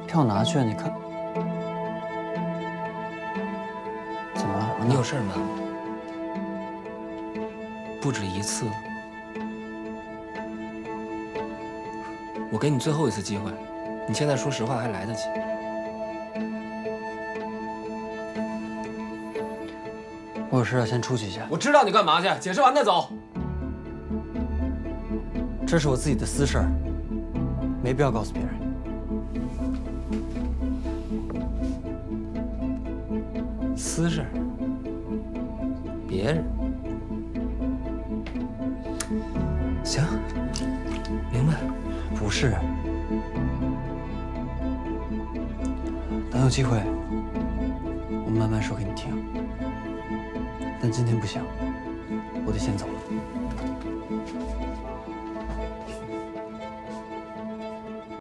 票拿去，你看。怎么了？你有事儿瞒我？不止一次了。我给你最后一次机会，你现在说实话还来得及。我有事要先出去一下。我知道你干嘛去，解释完再走。这是我自己的私事儿，没必要告诉别人。私事？别人？行，明白。不是。等有机会，我慢慢说给你听。但今天不行，我得先走了。